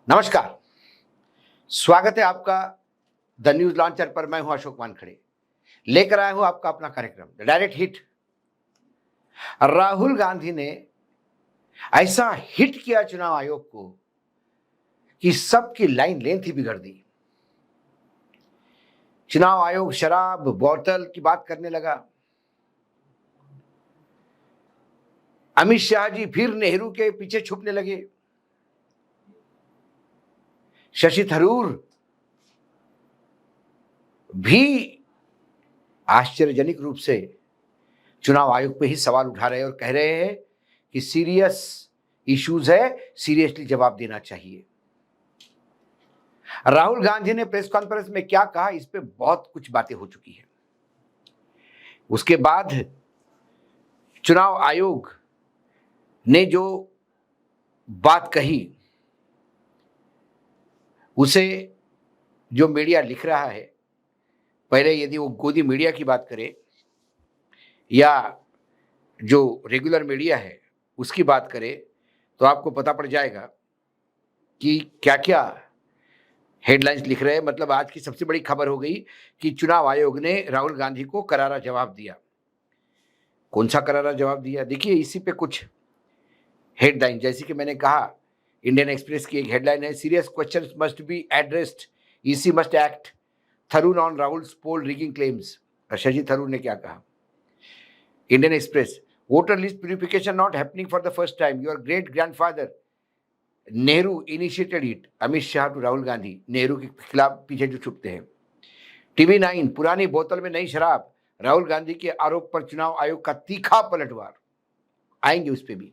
नमस्कार। स्वागत है आपका द न्यूज लॉन्चर पर। मैं हूं अशोक वानखड़े, लेकर आया हूं आपका अपना कार्यक्रम the direct hit. Rahul Gandhi ने ऐसा हिट किया चुनाव आयोग को कि सबकी लाइन लेंथ ही बिगड़ दी। चुनाव आयोग शराब बोतल की बात करने लगा। अमित शाह जी फिर नेहरू के पीछे छुपने लगे। शशि थरूर भी आश्चर्यजनक रूप से चुनाव आयोग पे ही सवाल उठा रहे हैं और कह रहे हैं कि सीरियस इश्यूज है, सीरियसली जवाब देना चाहिए। राहुल गांधी ने प्रेस कॉन्फ्रेंस में क्या कहा, इस पे बहुत कुछ बातें हो चुकी है। उसके बाद चुनाव आयोग ने जो बात कही उसे जो मीडिया लिख रहा है, पहले यदि वो गोदी मीडिया की बात करे या जो रेगुलर मीडिया है उसकी बात करे तो आपको पता पड़ जाएगा कि क्या क्या हेडलाइंस लिख रहे हैं। मतलब आज की सबसे बड़ी खबर हो गई कि चुनाव आयोग ने राहुल गांधी को करारा जवाब दिया। कौन सा करारा जवाब दिया, देखिए इसी पे कुछ हेडलाइन। जैसे कि मैंने कहा, इंडियन एक्सप्रेस की एक हेडलाइन है, serious questions must be addressed, EC must act, Tharoor on Rahul's poll rigging claims. Shashi Tharoor ने क्या कहा? Indian Express, voter list purification not happening for the first time, your great grandfather Nehru initiated it. Amit Shah to Rahul Gandhi, Nehru के खिलाफ पीछे जो छुपते हैं। टीवी 9, पुरानी बोतल में नई शराब, राहुल गांधी के आरोप पर चुनाव आयोग का तीखा पलटवार। आएंगे उस पर भी।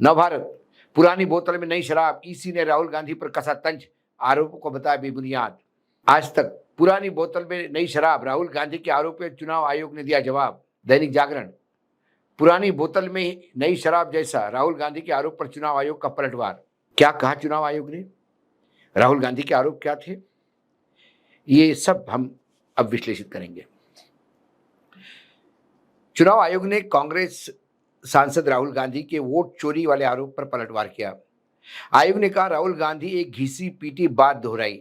नवभारत, पुरानी बोतल में नई शराब, ईसी ने राहुल गांधी पर कसा तंज, आरोपों को बताया बेबुनियाद। आज तक, पुरानी बोतल में नई शराब, राहुल गांधी के आरोप पर चुनाव आयोग ने दिया जवाब। दैनिक जागरण, पुरानी बोतल में नई शराब जैसा, राहुल गांधी के आरोप पर चुनाव आयोग का पलटवार। क्या कहा चुनाव आयोग ने? राहुल गांधी के आरोप क्या थे? ये सब हम अब विश्लेषित करेंगे। चुनाव आयोग ने कांग्रेस सांसद राहुल गांधी के वोट चोरी वाले आरोप पर पलटवार किया। आयोग ने कहा, राहुल गांधी एक घिसी पीटी बात दोहराई।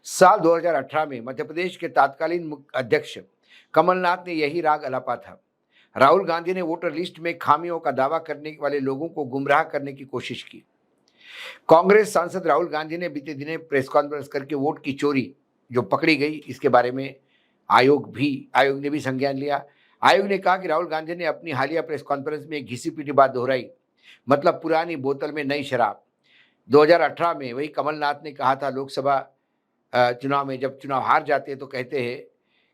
साल 2018 में मध्य प्रदेश के तत्कालीन अध्यक्ष कमलनाथ ने यही राग अलापा था। राहुल गांधी ने वोटर लिस्ट में खामियों का दावा करने वाले लोगों को गुमराह करने की कोशिश की। कांग्रेस सांसद राहुल गांधी ने बीते दिने प्रेस कॉन्फ्रेंस करके वोट की चोरी जो पकड़ी गई, इसके बारे में आयोग ने भी संज्ञान लिया। आयोग ने कहा कि राहुल गांधी ने अपनी हालिया प्रेस कॉन्फ्रेंस में एक घिसी पीटी बात दोहराई, मतलब पुरानी बोतल में नई शराब। 2018 में वही कमलनाथ ने कहा था, लोकसभा चुनाव में जब चुनाव हार जाते हैं तो कहते हैं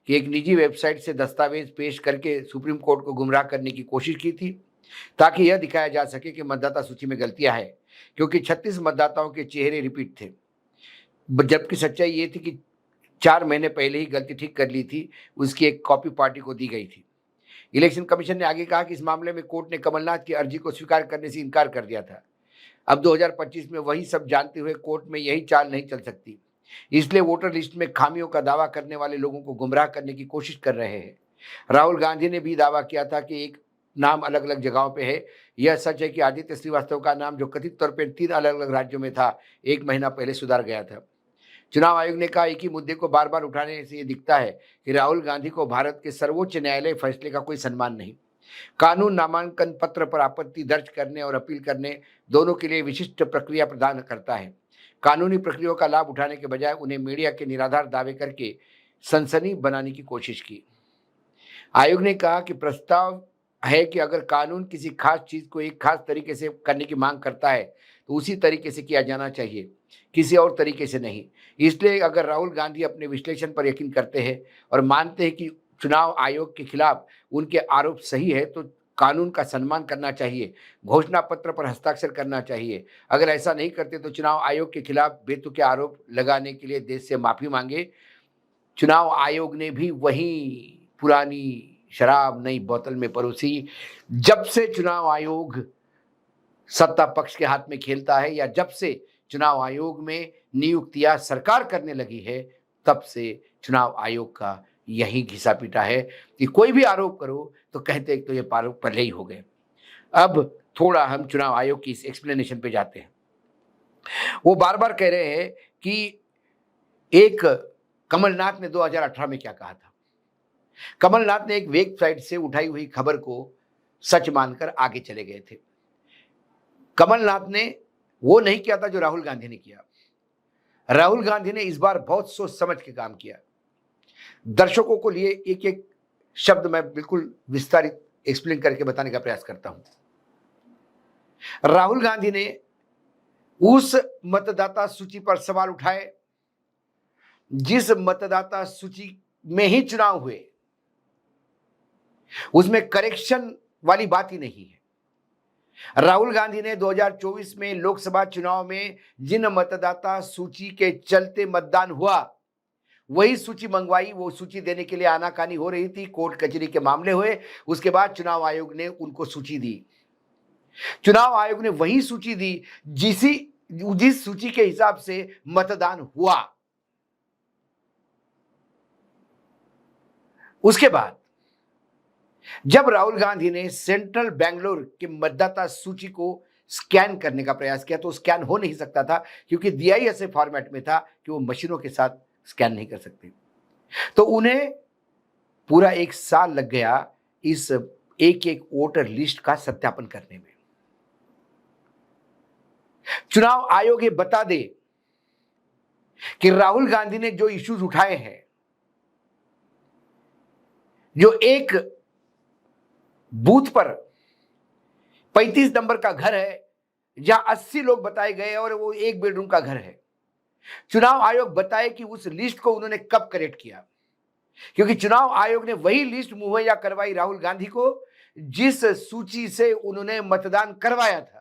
कि एक निजी वेबसाइट से दस्तावेज पेश करके सुप्रीम कोर्ट को गुमराह करने की कोशिश की थी, ताकि यह दिखाया जा सके कि मतदाता सूची में गलतियां हैं, क्योंकि 36 मतदाताओं के चेहरे रिपीट थे। जबकि सच्चाई ये थी कि 4 महीने पहले ही गलती ठीक कर ली थी, उसकी एक कॉपी पार्टी को दी गई थी। इलेक्शन कमीशन ने आगे कहा कि इस मामले में कोर्ट ने कमलनाथ की अर्जी को स्वीकार करने से इनकार कर दिया था। अब 2025 में वही सब जानते हुए कोर्ट में यही चाल नहीं चल सकती, इसलिए वोटर लिस्ट में खामियों का दावा करने वाले लोगों को गुमराह करने की कोशिश कर रहे हैं। राहुल गांधी ने भी दावा किया था कि एक नाम अलग अलग जगहों पे है। यह सच है कि आदित्य श्रीवास्तव का नाम, जो कथित तौर पर 3 अलग अलग राज्यों में था, 1 महीना पहले सुधार गया था। चुनाव आयोग ने कहा, एक ही मुद्दे को बार बार उठाने से ये दिखता है कि राहुल गांधी को भारत के सर्वोच्च न्यायालय फैसले का कोई सम्मान नहीं। कानून नामांकन पत्र पर आपत्ति दर्ज करने और अपील करने दोनों के लिए विशिष्ट प्रक्रिया प्रदान करता है। कानूनी प्रक्रियाओं का लाभ उठाने के बजाय उन्हें मीडिया के निराधार दावे करके सनसनी बनाने की कोशिश की। आयोग ने कहा कि प्रस्ताव है कि अगर कानून किसी खास चीज को एक खास तरीके से करने की मांग करता है तो उसी तरीके से किया जाना चाहिए, किसी और तरीके से नहीं। इसलिए अगर राहुल गांधी अपने विश्लेषण पर यकीन करते हैं और मानते हैं कि चुनाव आयोग के खिलाफ उनके आरोप सही है, तो कानून का सम्मान करना चाहिए, घोषणा पत्र पर हस्ताक्षर करना चाहिए। अगर ऐसा नहीं करते तो चुनाव आयोग के खिलाफ बेतुके आरोप लगाने के लिए देश से माफी मांगे। चुनाव आयोग ने भी वही पुरानी शराब नई बोतल में परोसी। जब से चुनाव आयोग सत्ता पक्ष के हाथ में खेलता है या जब से चुनाव आयोग में नियुक्तियां सरकार करने लगी है, तब से चुनाव आयोग का यही घिसा पीटा है कि कोई भी आरोप करो तो कहते हैं तो ये आरोप पहले ही हो गए। अब थोड़ा हम चुनाव आयोग की इस एक्सप्लेनेशन पे जाते हैं। वो बार-बार कह रहे हैं कि एक कमलनाथ ने 2018 में क्या कहा था। कमलनाथ ने एक वेबसाइट से उठाई हुई खबर को सच मानकर आगे चले गए थे। कमलनाथ ने वो नहीं किया था जो राहुल गांधी ने किया। राहुल गांधी ने इस बार बहुत सोच समझ के काम किया। दर्शकों को लिए एक-एक शब्द मैं बिल्कुल विस्तारित एक्सप्लेन करके बताने का प्रयास करता हूं। राहुल गांधी ने उस मतदाता सूची पर सवाल उठाए जिस मतदाता सूची में ही चुनाव हुए, उसमें करेक्शन वाली बात ही नहीं है। राहुल गांधी ने 2024 में लोकसभा चुनाव में जिन मतदाता सूची के चलते मतदान हुआ, वही सूची मंगवाई। वो सूची देने के लिए आनाकानी हो रही थी, कोर्ट कचहरी के मामले हुए, उसके बाद चुनाव आयोग ने उनको सूची दी। चुनाव आयोग ने वही सूची दी जिस सूची के हिसाब से मतदान हुआ। उसके बाद जब राहुल गांधी ने सेंट्रल बैंगलोर के मतदाता सूची को स्कैन करने का प्रयास किया, तो स्कैन हो नहीं सकता था क्योंकि दिया ही ऐसे फॉर्मेट में था कि वो मशीनों के साथ स्कैन नहीं कर सकते। तो उन्हें पूरा 1 साल लग गया इस एक-एक वोटर लिस्ट का सत्यापन करने में। चुनाव आयोग ये बता दे कि राहुल गांधी ने जो इश्यूज उठाए हैं, जो एक बूथ पर 35 नंबर का घर है जहां 80 लोग बताए गए और वो 1 बेडरूम का घर है, चुनाव आयोग बताए कि उस लिस्ट को उन्होंने कब करेक्ट किया, क्योंकि चुनाव आयोग ने वही लिस्ट मुहैया करवाई राहुल गांधी को जिस सूची से उन्होंने मतदान करवाया था।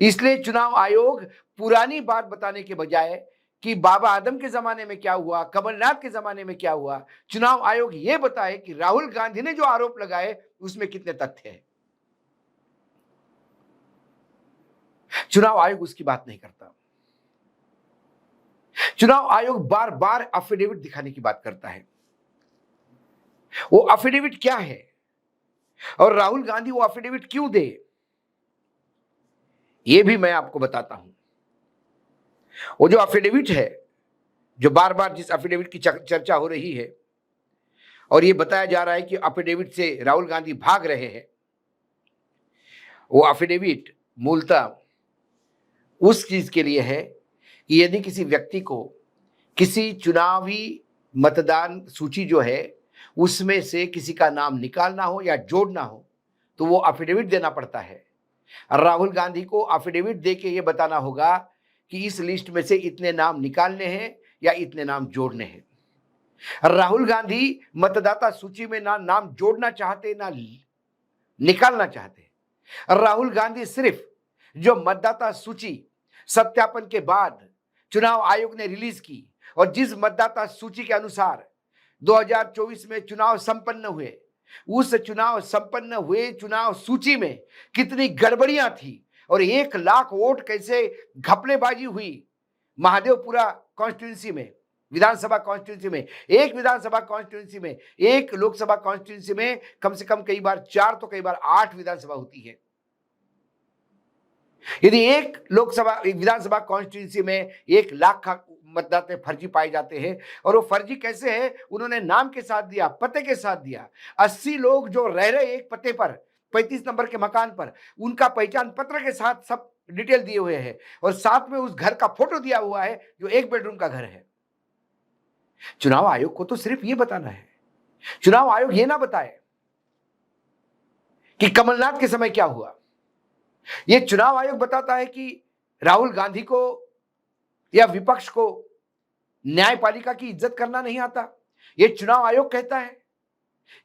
इसलिए चुनाव आयोग पुरानी बात बताने के बजाय कि बाबा आदम के जमाने में क्या हुआ, कमलनाथ के जमाने में क्या हुआ, चुनाव आयोग यह बताए कि राहुल गांधी ने जो आरोप लगाए उसमें कितने तथ्य हैं। चुनाव आयोग उसकी बात नहीं करता। चुनाव आयोग बार बार एफिडेविट दिखाने की बात करता है। वो एफिडेविट क्या है और राहुल गांधी वो एफिडेविट क्यों दे, ये भी मैं आपको बताता हूं। वो जो एफिडेविट है, जो बार बार जिस एफिडेविट की चर्चा हो रही है और ये बताया जा रहा है कि एफिडेविट से राहुल गांधी भाग रहे हैं, वो एफिडेविट मूलतः उस चीज के लिए है कि यदि किसी व्यक्ति को किसी चुनावी मतदान सूची जो है उसमें से किसी का नाम निकालना हो या जोड़ना हो, तो वो एफिडेविट देना पड़ता है। राहुल गांधी को एफिडेविट देके ये बताना होगा कि इस लिस्ट में से इतने नाम निकालने हैं या इतने नाम जोड़ने हैं। राहुल गांधी मतदाता सूची में ना नाम जोड़ना चाहते ना निकालना चाहते। राहुल गांधी सिर्फ जो मतदाता सूची सत्यापन के बाद चुनाव आयोग ने रिलीज की और जिस मतदाता सूची के अनुसार 2024 में चुनाव संपन्न हुए, उस चुनाव सूची में कितनी गड़बड़ियां थी और 1 लाख वोट कैसे घपलेबाजी हुई। महादेवपुरा कॉन्स्टिट्यूंसी में, विधानसभा कॉन्स्टिट्यूंसी में, एक विधानसभा कॉन्स्टिट्यूंसी में, एक लोकसभा कॉन्स्टिट्यूंसी में कम से कम कई बार 4 तो कई बार 8 विधानसभा होती है। यदि एक विधानसभा कॉन्स्टिट्यूंसी में 1 लाख का मतदाता फर्जी पाए जाते हैं, और वो फर्जी कैसे है, उन्होंने नाम के साथ दिया, पते के साथ दिया। 80 लोग जो रह रहे एक पते पर 35 नंबर के मकान पर, उनका पहचान पत्र के साथ सब डिटेल दिए हुए हैं और साथ में उस घर का फोटो दिया हुआ है जो 1 बेडरूम का घर है। चुनाव आयोग को तो सिर्फ ये बताना है। चुनाव आयोग ये ना बताए कि कमलनाथ के समय क्या हुआ। ये चुनाव आयोग बताता है कि राहुल गांधी को या विपक्ष को न्यायपालिका की इज्जत करना नहीं आता। ये चुनाव आयोग कहता है।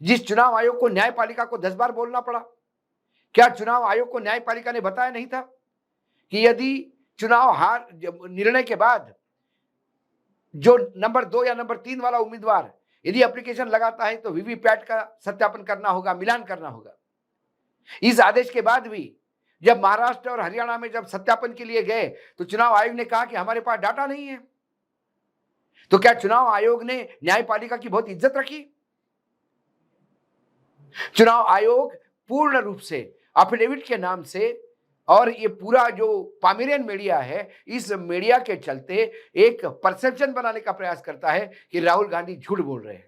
जिस चुनाव आयोग को न्यायपालिका को 10 बार बोलना पड़ा, क्या चुनाव आयोग को न्यायपालिका ने बताया नहीं था कि यदि चुनाव हार निर्णय के बाद जो नंबर 2 या नंबर 3 वाला उम्मीदवार यदि एप्लीकेशन लगाता है तो वीवीपैट का सत्यापन करना होगा, मिलान करना होगा। इस आदेश के बाद भी जब महाराष्ट्र और हरियाणा में जब सत्यापन के लिए गए तो चुनाव आयोग ने कहा कि हमारे पास डाटा नहीं है। तो क्या चुनाव आयोग ने न्यायपालिका की बहुत इज्जत रखी? चुनाव आयोग पूर्ण रूप से एफिडेविट के नाम से और ये पूरा जो पामेरियन मीडिया है, इस मीडिया के चलते एक परसेप्शन बनाने का प्रयास करता है कि राहुल गांधी झूठ बोल रहे हैं।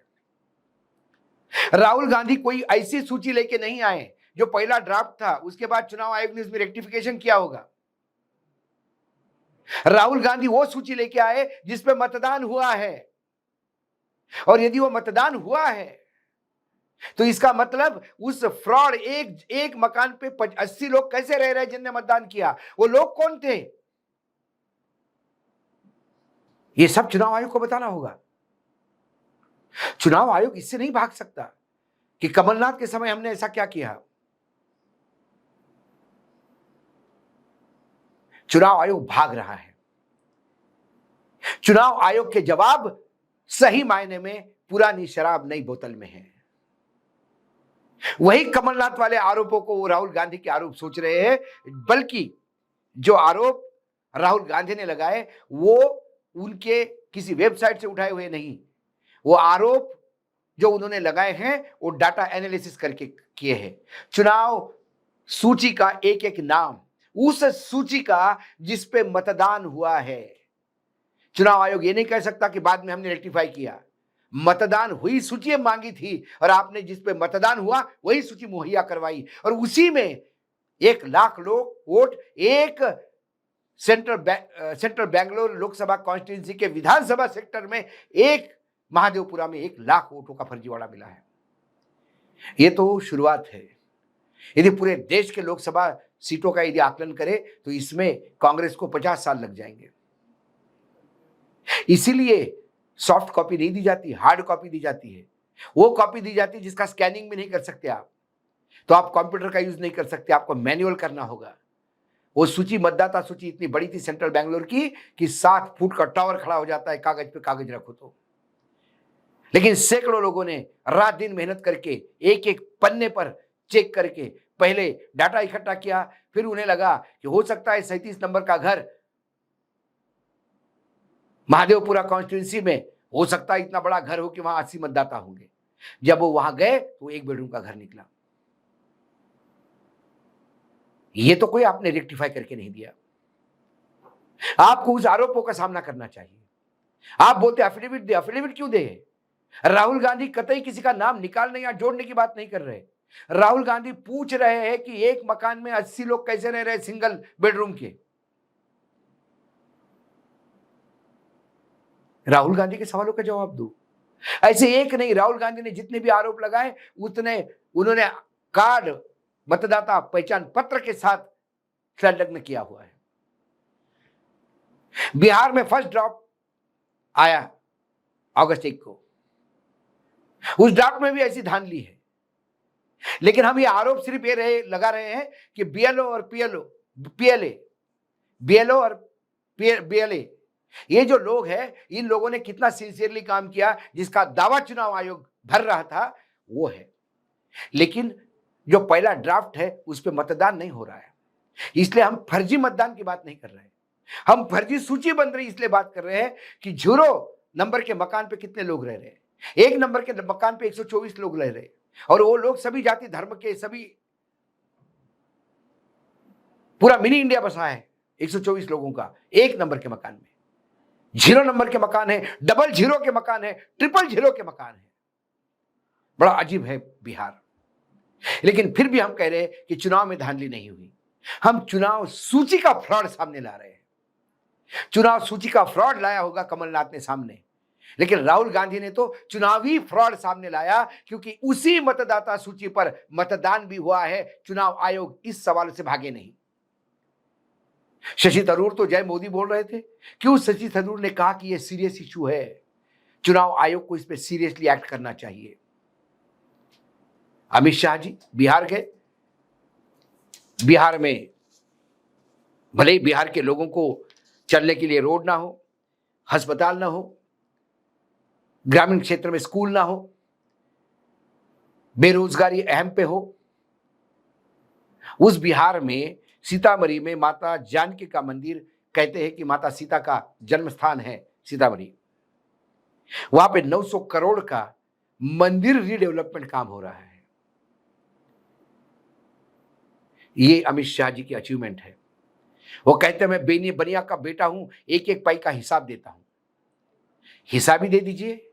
राहुल गांधी कोई ऐसी सूची लेके नहीं आए जो पहला ड्राफ्ट था, उसके बाद चुनाव आयोग ने इसमें रेक्टिफिकेशन किया होगा। राहुल गांधी वो सूची लेके आए जिसपे मतदान हुआ है, और यदि वो मतदान हुआ है तो इसका मतलब उस फ्रॉड एक मकान पे 80 लोग कैसे रह रहे जिनने मतदान किया, वो लोग कौन थे, ये सब चुनाव आयोग को बताना होगा। चुनाव आयोग इससे नहीं भाग सकता कि कमलनाथ के समय हमने ऐसा क्या किया। चुनाव आयोग भाग रहा है। चुनाव आयोग के जवाब सही मायने में पुरानी शराब नई बोतल में है। वही कमलनाथ वाले आरोपों को वो राहुल गांधी के आरोप सोच रहे हैं, बल्कि जो आरोप राहुल गांधी ने लगाए वो उनके किसी वेबसाइट से उठाए हुए नहीं, वो आरोप जो उन्होंने लगाए हैं वो डाटा एनालिसिस करके किए हैं। चुनाव सूची का एक एक नाम, उस सूची का जिस पे मतदान हुआ है। चुनाव आयोग ये नहीं कह सकता कि बाद में हमने रेक्टिफाई किया। मतदान हुई सूची मांगी थी और आपने जिस पे मतदान हुआ वही सूची मुहैया करवाई, और उसी में 1 लाख लोग वोट एक सेंट्रल बेंगलोर लोकसभा कॉन्स्टिट्यूंसी के विधानसभा सेक्टर में, एक महादेवपुरा में 1 लाख वोटों का फर्जीवाड़ा मिला है। ये तो शुरुआत है। यदि पूरे देश के लोकसभा सीटों का यदि आकलन करें तो इसमें कांग्रेस को 50 साल लग जाएंगे। इसीलिए सॉफ्ट कॉपी नहीं दी जाती, हार्ड कॉपी दी जाती है। वो कॉपी दी जाती है जिसका स्कैनिंग भी नहीं कर सकते आप, तो आप कंप्यूटर का यूज नहीं कर सकते, आपको मैन्युअल करना होगा। वो सूची, मतदाता सूची इतनी बड़ी थी सेंट्रल बेंगलोर की कि 7 फुट का टावर खड़ा हो जाता है कागज पे कागज रखो तो। लेकिन सैकड़ों लोगों ने रात दिन मेहनत करके एक एक पन्ने पर चेक करके पहले डाटा इकट्ठा किया, फिर उन्हें लगा कि हो सकता है 37 नंबर का घर महादेवपुरा कॉन्स्टिट्यूंसी में हो सकता है इतना बड़ा घर हो कि वहां 80 मतदाता होंगे। जब वो वहां गए तो 1 बेडरूम का घर निकला। ये तो कोई आपने रेक्टिफाई करके नहीं दिया। आपको उस आरोपों का सामना करना चाहिए। आप बोलते एफिडेविट दे, एफिडेविट क्यों दे? राहुल गांधी कतई किसी का नाम निकालने या जोड़ने की बात नहीं कर रहे। राहुल गांधी पूछ रहे हैं कि एक मकान में 80 लोग कैसे रह रहे सिंगल बेडरूम के। राहुल गांधी के सवालों का जवाब दो। ऐसे एक नहीं, राहुल गांधी ने जितने भी आरोप लगाए उतने उन्होंने कार्ड, मतदाता पहचान पत्र के साथ संलग्न किया हुआ है। बिहार में फर्स्ट ड्राफ्ट आया अगस्त 1 को, उस ड्राफ्ट में भी ऐसी धांधली है। लेकिन हम ये आरोप सिर्फ ये लगा रहे हैं कि बीएलओ और बीएलओ और बीएलए, ये जो लोग हैं, इन लोगों ने कितना सिंसियरली काम किया, जिसका दावा चुनाव आयोग भर रहा था वो है। लेकिन जो पहला ड्राफ्ट है उस पर मतदान नहीं हो रहा है, इसलिए हम फर्जी मतदान की बात नहीं कर रहे हैं। हम फर्जी सूची बन रही इसलिए बात कर रहे हैं कि 0 नंबर के मकान पे कितने लोग रह रहे हैं, 1 नंबर के मकान पे 124 लोग रह रहे हैं, और वो लोग सभी जाति धर्म के, सभी पूरा मिनी इंडिया बसा है 124 लोगों का 1 नंबर के मकान में। 0 नंबर के मकान है, डबल 0 के मकान है, ट्रिपल 0 के मकान है। बड़ा अजीब है बिहार। लेकिन फिर भी हम कह रहे हैं कि चुनाव में धांधली नहीं हुई। हम चुनाव सूची का फ्रॉड सामने ला रहे हैं। चुनाव सूची का फ्रॉड लाया होगा कमलनाथ ने सामने, लेकिन राहुल गांधी ने तो चुनावी फ्रॉड सामने लाया, क्योंकि उसी मतदाता सूची पर मतदान भी हुआ है। चुनाव आयोग इस सवाल से भागे नहीं। शशि थरूर तो जय मोदी बोल रहे थे। क्यों शशि थरूर ने कहा कि यह सीरियस इशू है, चुनाव आयोग को इस पर सीरियसली एक्ट करना चाहिए। अमित शाह जी बिहार गए। बिहार में भले ही बिहार के लोगों को चलने के लिए रोड ना हो, अस्पताल ना हो, ग्रामीण क्षेत्र में स्कूल ना हो, बेरोजगारी अहम पे हो, उस बिहार में सीतामढ़ी में माता जानकी का मंदिर, कहते हैं कि माता सीता का जन्म स्थान है सीतामढ़ी, वहां पे 900 करोड़ का मंदिर रीडेवलपमेंट काम हो रहा है। ये अमित शाह जी की अचीवमेंट है। वो कहते हैं मैं बनिया का बेटा हूं, एक एक पाई का हिसाब देता हूं। हिसाब ही दे दीजिए।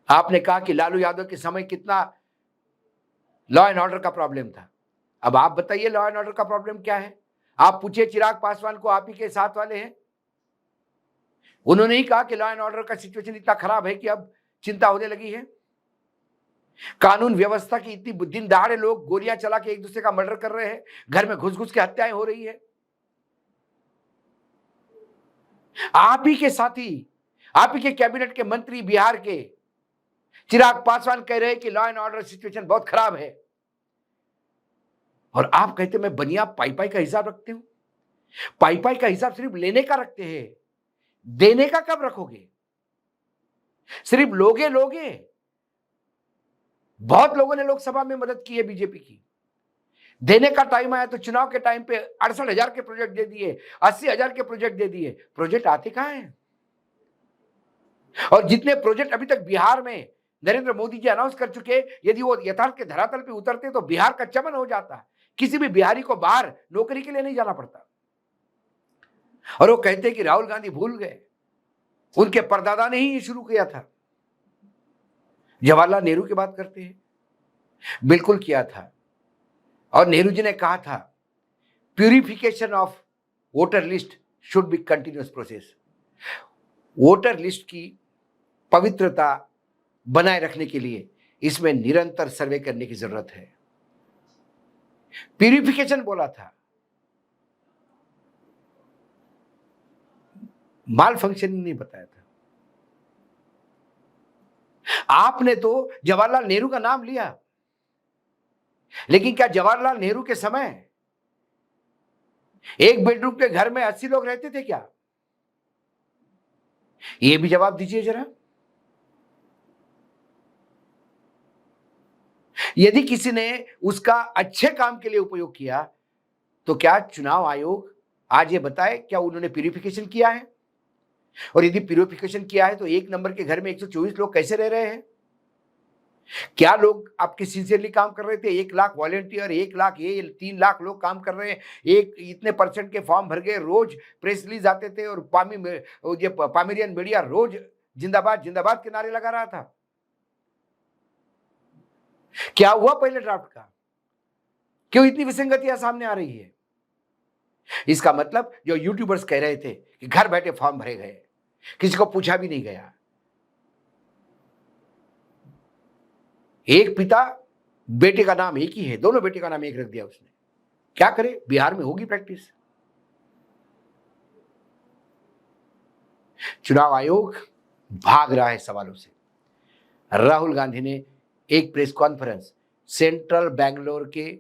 आपने कहा कि लालू यादव के समय कितना लॉ एंड ऑर्डर का प्रॉब्लम था। अब आप बताइए लॉ एंड ऑर्डर का प्रॉब्लम क्या है? आप पूछिए चिराग पासवान को, आप ही के साथ वाले हैं। उन्होंने ही कहा कि लॉ एंड ऑर्डर का सिचुएशन इतना खराब है कि अब चिंता होने लगी है। कानून व्यवस्था की इतनी दिन दहाड़े लोग गोलियां चला के एक दूसरे का मर्डर कर रहे हैं, घर में घुस घुस के हत्याएं हो रही है। आप ही के साथी, आप ही के कैबिनेट के मंत्री बिहार के चिराग पासवान कह रहे हैं कि लॉ एंड ऑर्डर सिचुएशन बहुत खराब है, और आप कहते मैं बनिया पाई पाई का हिसाब रखते हूं। पाई पाई का हिसाब सिर्फ लेने का रखते हैं, देने का कब रखोगे? सिर्फ लोगे लोगे। बहुत लोगों ने लोकसभा में मदद की है बीजेपी की। देने का टाइम आया तो चुनाव के टाइम पे 68,000 के प्रोजेक्ट दे दिए, 80,000 के प्रोजेक्ट दे दिए। प्रोजेक्ट आते कहां हैं? और जितने प्रोजेक्ट अभी तक बिहार में नरेंद्र मोदी जी अनाउंस कर चुके, यदि वो यथार्थ के धरातल पे उतरते तो बिहार का चमन हो जाता। किसी भी बिहारी को बाहर नौकरी के लिए नहीं जाना पड़ता। और वो कहते हैं कि राहुल गांधी भूल गए, उनके परदादा ने ही ये शुरू किया था। जवाहरलाल नेहरू की बात करते हैं, बिल्कुल किया था। और नेहरू जी ने कहा था purification of voter list should be continuous process. Voter list की पवित्रता बनाए रखने के लिए इसमें निरंतर सर्वे करने की जरूरत है। प्यूरिफिकेशन बोला था, माल फंक्शनिंग नहीं बताया था। आपने तो जवाहरलाल नेहरू का नाम लिया, लेकिन क्या जवाहरलाल नेहरू के समय एक बेडरूम के घर में 80 लोग रहते थे क्या? यह भी जवाब दीजिए जरा। यदि किसी ने उसका अच्छे काम के लिए उपयोग किया तो क्या चुनाव आयोग आज ये बताए क्या उन्होंने प्यूरिफिकेशन किया है? और यदि प्यूरिफिकेशन किया है तो एक नंबर के घर में 124 लोग कैसे रह रहे हैं? क्या लोग आपके सिंसियरली काम कर रहे थे? 1 लाख वॉलेंटियर, 1 लाख ये 3 लाख लोग काम कर रहे हैं। एक इतने परसेंट के फॉर्म भर गए, रोज प्रेस रिलीज आते थे और पामेरियन मीडिया रोज जिंदाबाद जिंदाबाद के नारे लगा रहा था। क्या हुआ पहले ड्राफ्ट का? क्यों इतनी विसंगतियां सामने आ रही है? इसका मतलब जो यूट्यूबर्स कह रहे थे कि घर बैठे फॉर्म भरे गए, किसी को पूछा भी नहीं गया। एक पिता बेटे का नाम एक ही है, दोनों बेटे का नाम एक रख दिया उसने। क्या करे? बिहार में होगी प्रैक्टिस। चुनाव आयोग भाग रहा है सवालों से। राहुल गांधी ने एक प्रेस कॉन्फ्रेंस सेंट्रल बेंगलोर के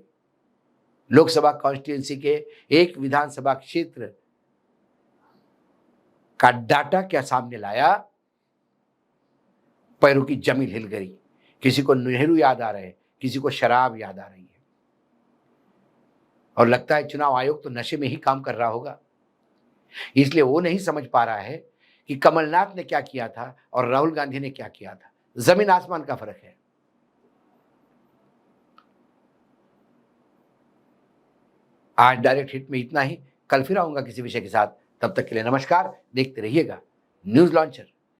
लोकसभा कॉन्स्टिट्यूंसी के एक विधानसभा क्षेत्र का डाटा क्या सामने लाया? पैरों की जमीन हिल गई। किसी को नेहरू याद आ रहे हैं, किसी को शराब याद आ रही है। और लगता है चुनाव आयोग तो नशे में ही काम कर रहा होगा, इसलिए वो नहीं समझ पा रहा है कि कमलनाथ ने क्या किया था और राहुल गांधी ने क्या किया था। जमीन आसमान का फर्क है। आज डायरेक्ट हिट में इतना ही। कल फिर आऊंगा किसी विषय के साथ। तब तक के लिए नमस्कार। देखते रहिएगा न्यूज लॉन्चर।